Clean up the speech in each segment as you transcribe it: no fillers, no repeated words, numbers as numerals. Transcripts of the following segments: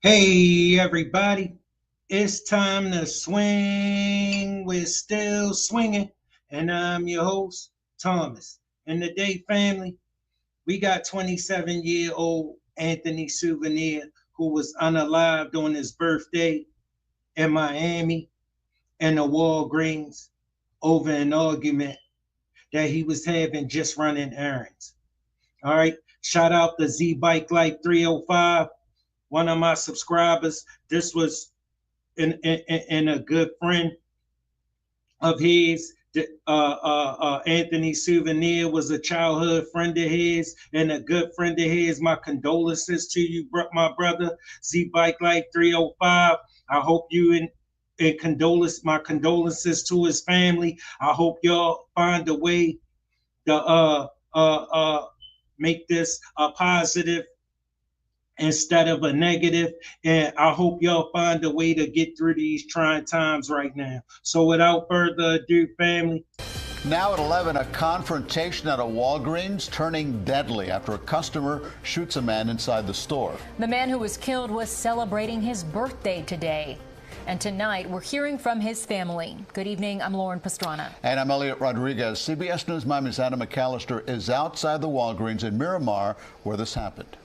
Hey everybody, it's time to swing. We're still swinging, and I'm your host, Thomas. And today, family, we got 27-year-old Anthony Souvenir who was unalived on his birthday in Miami in the Walgreens over an argument that he was having just running errands. All right, shout out to Z Bike Life 305, one of my subscribers. This was and a good friend of his. Anthony Souvenir was a childhood friend of his and a good friend of his. My condolences to you, my brother. Z Bike Life 305. I hope you and my condolences to his family. I hope y'all find a way to make this a positive instead of a negative. And I hope y'all find a way to get through these trying times right now. So without further ado, family. Now at 11, a confrontation at a Walgreens turning deadly after a customer shoots a man inside the store. The man who was killed was celebrating his birthday today. And tonight, we're hearing from his family. Good evening, I'm Lauren Pastrana. And I'm Elliot Rodriguez. CBS News' Miami's Adam McAllister is outside the Walgreens in Miramar where this happened.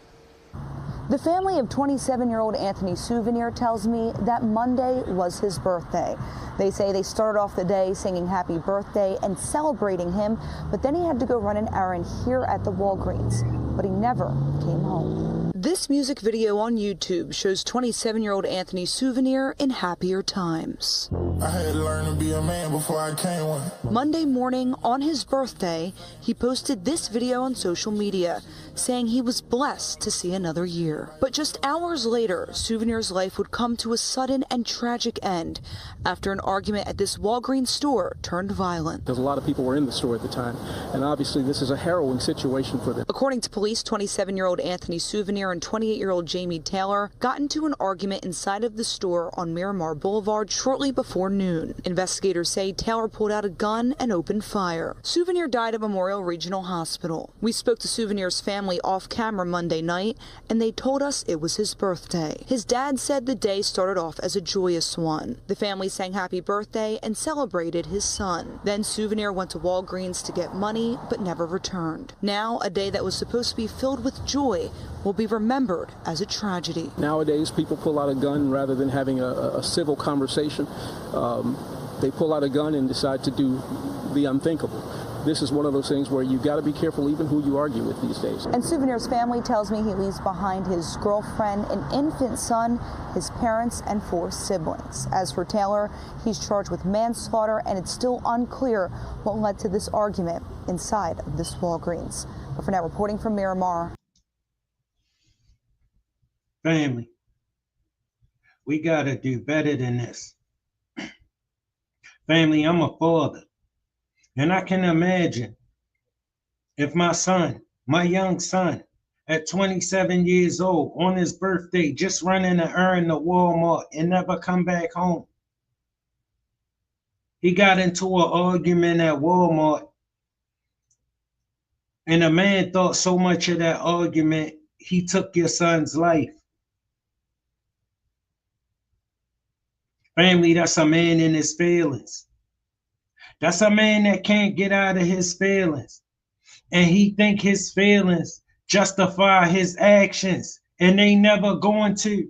The family of 27-year-old Anthony Souvenir tells me that Monday was his birthday. They say they started off the day singing happy birthday and celebrating him, but then he had to go run an errand here at the Walgreens, but he never came home. This music video on YouTube shows 27-year-old Anthony Souvenir in happier times. I had to learn to be a man before I came one. Monday morning, on his birthday, he posted this video on social media, saying he was blessed to see another year. But just hours later, Souvenir's life would come to a sudden and tragic end after an argument at this Walgreens store turned violent. Because a lot of people were in the store at the time, and obviously this is a harrowing situation for them. According to police, 27-year-old Anthony Souvenir and 28-year-old Jamie Taylor got into an argument inside of the store on Miramar Boulevard shortly before noon. Investigators say Taylor pulled out a gun and opened fire. Souvenir died at Memorial Regional Hospital. We spoke to Souvenir's family off camera Monday night, and they told us it was his birthday. His dad said the day started off as a joyous one. The family sang happy birthday and celebrated his son. Then Souvenir went to Walgreens to get money, but never returned. Now, a day that was supposed to be filled with joy will be remembered as a tragedy. Nowadays, people pull out a gun rather than having a civil conversation. They pull out a gun and decide to do the unthinkable. This is one of those things where you got to be careful even who you argue with these days. And Souvenir's family tells me he leaves behind his girlfriend, an infant son, his parents, and 4 siblings. As for Taylor, he's charged with manslaughter, and it's still unclear what led to this argument inside of this Walgreens. But for now, reporting from Miramar. Family, we got to do better than this. Family, I'm a father. And I can imagine if my son, my young son, at 27 years old, on his birthday, just running an errand to Walmart and never come back home. He got into an argument at Walmart, and a man thought so much of that argument, he took your son's life. Family, that's a man in his feelings. That's a man that can't get out of his feelings. And he think his feelings justify his actions, and they never going to.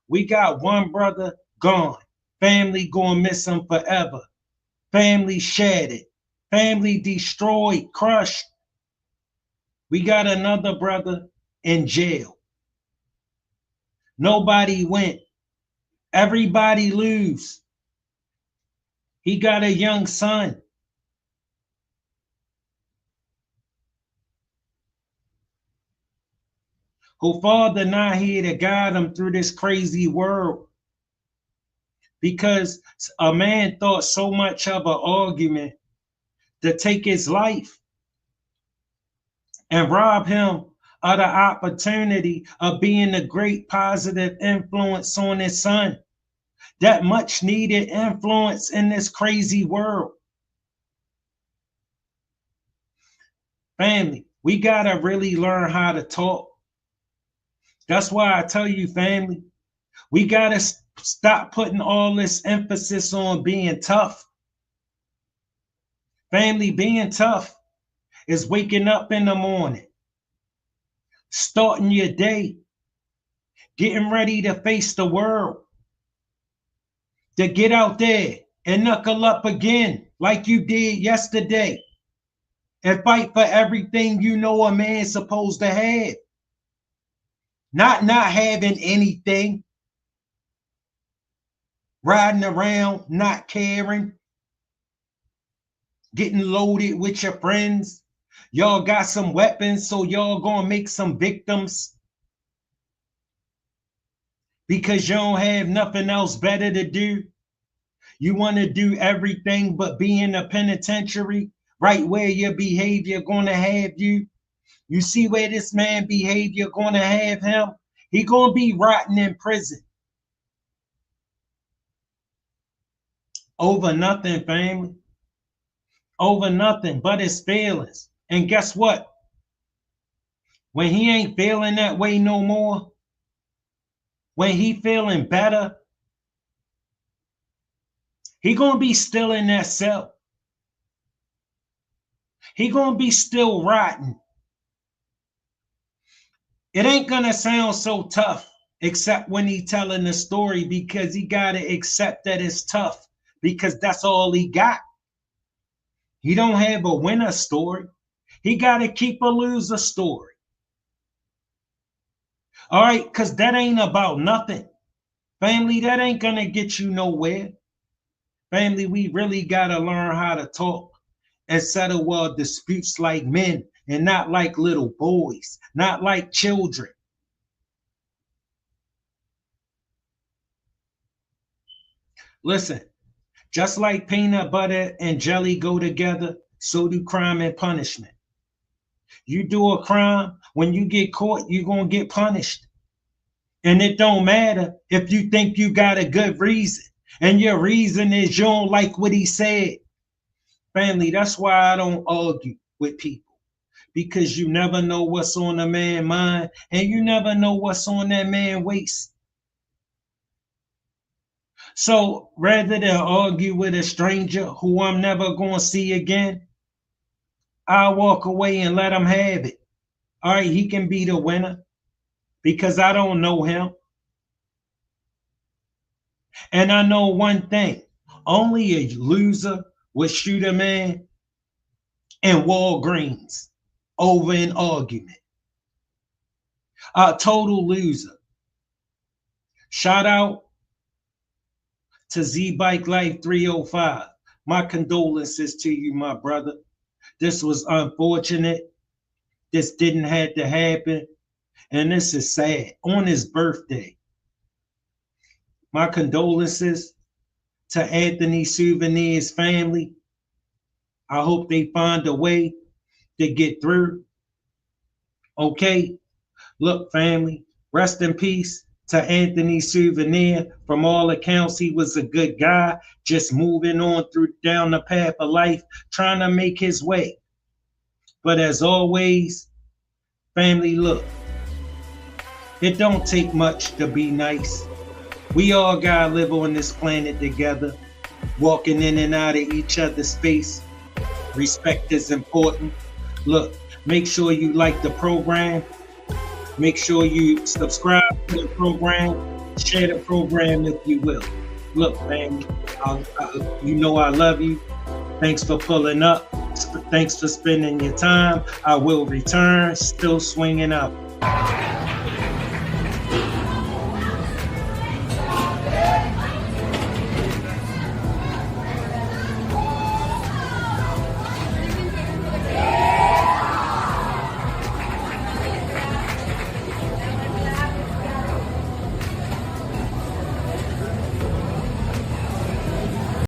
We got one brother gone. Family gonna miss him forever. Family shattered. Family destroyed, crushed. We got another brother in jail. Nobody went. Everybody lose. He got a young son. Who father not here to guide him through this crazy world. Because a man thought so much of an argument to take his life and rob him of the opportunity of being a great positive influence on his son. That much needed influence in this crazy world. Family, we gotta really learn how to talk. That's why I tell you, family, we got to stop putting all this emphasis on being tough. Family, being tough is waking up in the morning, starting your day, getting ready to face the world, to get out there and knuckle up again like you did yesterday and fight for everything you know a man's supposed to have. Not having anything, riding around, not caring, getting loaded with your friends. Y'all got some weapons, so y'all gonna make some victims because you don't have nothing else better to do. You want to do everything but be in a penitentiary, right where your behavior gonna have you. You see where this man behavior gonna have him? He gonna be rotting in prison. Over nothing, family. Over nothing but his feelings. And guess what? When he ain't feeling that way no more, when he feeling better, he gonna be still in that cell. He gonna be still rotting. It ain't gonna sound so tough, except when he telling the story, because he gotta accept that it's tough, because that's all he got. He don't have a winner story. He gotta keep a loser story. All right, because that ain't about nothing. Family, that ain't gonna get you nowhere. Family, we really gotta learn how to talk and settle our disputes like men and not like little boys, not like children. Listen, just like peanut butter and jelly go together, so do crime and punishment. You do a crime, when you get caught, you're gonna get punished. And it don't matter if you think you got a good reason, and your reason is you don't like what he said. Family, that's why I don't argue with people, because you never know what's on a man's mind, and you never know what's on that man's waist. So rather than argue with a stranger who I'm never going to see again, I'll walk away and let him have it. All right, he can be the winner because I don't know him. And I know one thing, only a loser would shoot a man in Walgreens over an argument. A total loser. Shout out to Z Bike Life 305. My condolences to you, my brother. This was unfortunate. This didn't have to happen. And this is sad. On his birthday. My condolences to Anthony Souvenir's family. I hope they find a way to get through. Okay? Look, family, rest in peace to Anthony Souvenir. From all accounts, he was a good guy, just moving on through down the path of life, trying to make his way. But as always, family, look, it don't take much to be nice. We all gotta live on this planet together, walking in and out of each other's space. Respect is important. Look, make sure you like the program. Make sure you subscribe to the program. Share the program if you will. Look, man, you know I love you. Thanks for pulling up. Thanks for spending your time. I will return, still swinging up.